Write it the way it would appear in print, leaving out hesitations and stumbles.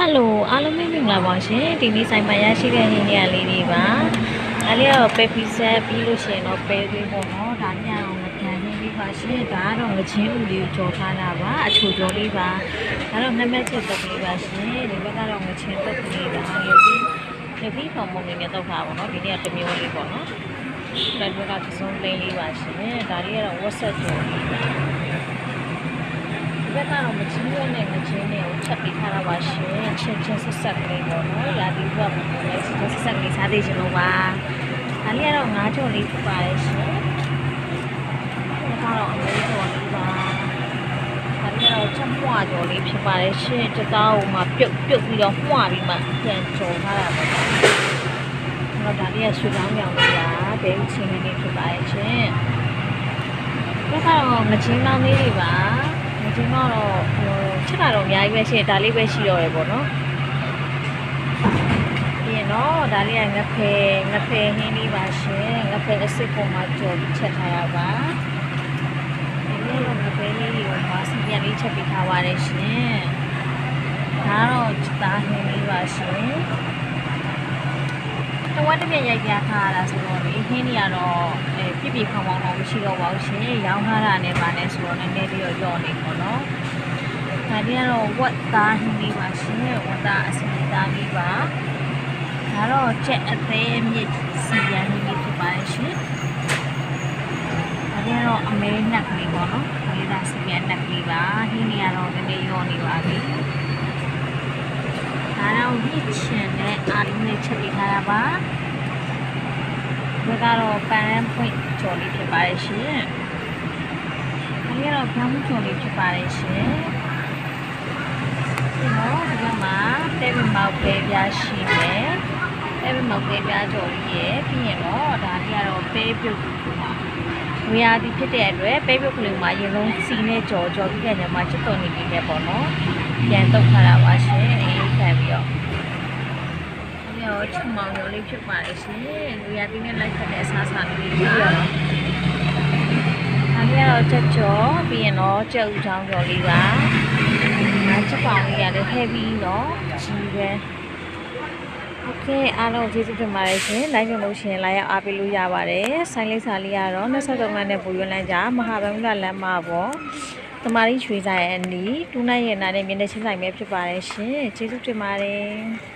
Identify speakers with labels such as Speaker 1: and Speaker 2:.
Speaker 1: Hello အားလုံးပဲမင်္ဂလာပါရှင်ဒီနေ့ဆိုင်မှာရရှိတဲ့ဟင်းရလေးတွေပါဒါလေးကတော့ပဲပီဇက်ပြီးလို့ရှိရင်တော့ပဲသေးပေါ့နော်ဒါညအောင်ငခံဟင်းလေးပါရှင်ဒါကတော့ငချင်းဥလေးကိုကြော်ထားတာပါအချိုကြော်လေးပါဒါတော့နှစ်မက်ချက်တက်လေးပါရှင်ဒီဘက်ကတော့ငချင်းတက်လေးပါရုပ်ပြီးပုံပုံလေးနဲ့တောက်ထားပါတော့ဒီနေ့ကတစ်မျိုးလေးပေါ့နော်ဒါဘက်ကသစုံလိမ့်လေးပါရှင်ဒါလေးကတော့ဝက်ဆက်ကြော်လေးပါဘက်ကတော့မချင်းရွက်နဲ့ငချင်းနဲ့ကိုချက်ပေးထားတာပါရှင်ချင်းဆက်ဆက်ကလေးပေါ့နော်ရာသီဥတုကလည်းဆက်ဆက်ကလေးစားသေးချင်လို့ပါဒါလေးကတော့ငါးကြော်လေးဖြစ်ပါတယ်ရှင်ဒါကတော့အမေကြော်လေးပါဒါလေးကတော့ချက်မွားကြော်လေးဖြစ်ပါတယ်ရှင်တသားကိုမှပြုတ်ပြီးတော့မှွားပြီးမှပြန်ကြော်ထားတာပေါ့နော်ဒါလေးကရွှေကောင်းမြောင်လေးပါဘဲဥချင်းလေးဖြစ်ပါတယ်ရှင်ဒါကတော့ငချင်းကောင်းလေးတွေပါဒီတော့ချက်တာတော့အများကြီးပဲရှိတယ်ဒါလေးပဲရှိတော့တယ်ပေါ့နော်ပြီးရင်တော့ဒါလေးကငဖယ်ဟင်းလေးပါရှင်ငဖယ်အစ်စ်ပေါ်မှာကြော်ပြီးချက်ထားတာပါဒီလိုငဖယ်လေးကိုပါစီပြန်လေးချက်ပေးထားပါတယ်ရှင်ဒါတော့သားဟင်းလေးပါရှင်တဝက်တစ်ပြက်ရိုက်ပြထားတာဆိုတော့ဒီဟင်းတွေကတော့ပြည့်ခေါင်းတော့မရှိတော့ပါဘူးရှင်ရောင်းထားတာနဲ့ပါနဲ့ဆိုတော့နည်းနည်းလေးတော့ရော့နေပေါ့နော်ဒါတွေကတော့ဝက်သားဟင်းလေးပါရှင်ဝက်သားအစင်သားလေးပါဒါတော့ချက်အသေးမြစ်စီရန်လေးဖြစ်ပါရှင်ဒါတွေကတော့အမဲနက်ကလေးပေါ့နော်ဒီဒါစီရန်နက်ကလေးပါဟင်းတွေကတော့နည်းနည်းရော့နေပါပြီဒါတော့မြစ်ချင်တဲ့အာလူနဲ့ချက်ပေးထားတာပါဒါကတော့ပန်းပွင့်ကြော်လေးဖြစ်ပါတယ်ရှင်။ဒီကတော့ပြောင်းမှုကြော်လေးဖြစ်ပါတယ်ရှင်။ဒီတော့ဒီကမှာတဲဘီမောက်ပဲပြရှိမယ်။တဲဘီမောက်ပဲပြကြော်လေးရဲ့ပြီးရင်တော့ဒါလေးကတော့ပဲပြုတ်ဝေယာဒီဖြစ်တဲ့အတွက်ပဲပြုတ်ကလေးမှာရေလုံးစီနဲ့ကြော်ပြီးတဲ့ညမှာချစ်တော်နေပြီလေပေါ့နော်။ပြန်တုတ်ထားတာပါရှင်။အေးခံပြီးတော့ချမောင်ရောလေးဖြစ်ပါလေရှင်လူရသည်နဲ့လိုက်ခတ်တဲ့အစားအစာလေးပါဒါလေးကတော့ချက်ကြောပြီးရင်တော့ကြက်ဥချောင်းကြော်လေးပါချက်ပေါင်လေးရတယ် heavy တော့ကြီးပဲ okay အားလုံးကျေးဇူးတင်ပါတယ်ရှင်လိုက်ကြလို့ရှင်လာရောက်အားပေးလို့ရပါတယ်ဆိုင်လိပ်စာလေးကတော့23လမ်းနဲ့ပူရွှေလမ်းကြားမဟာဗန္ဓုလလမ်းမှာပေါ့တမာရီရွှေဆိုင်အနီးတူနိုင်ရနာနဲ့မြင်းတဲ့ချင်းဆိုင်ပဲဖြစ်ပါတယ်ရှင်ကျေးဇူးတင်ပါတယ်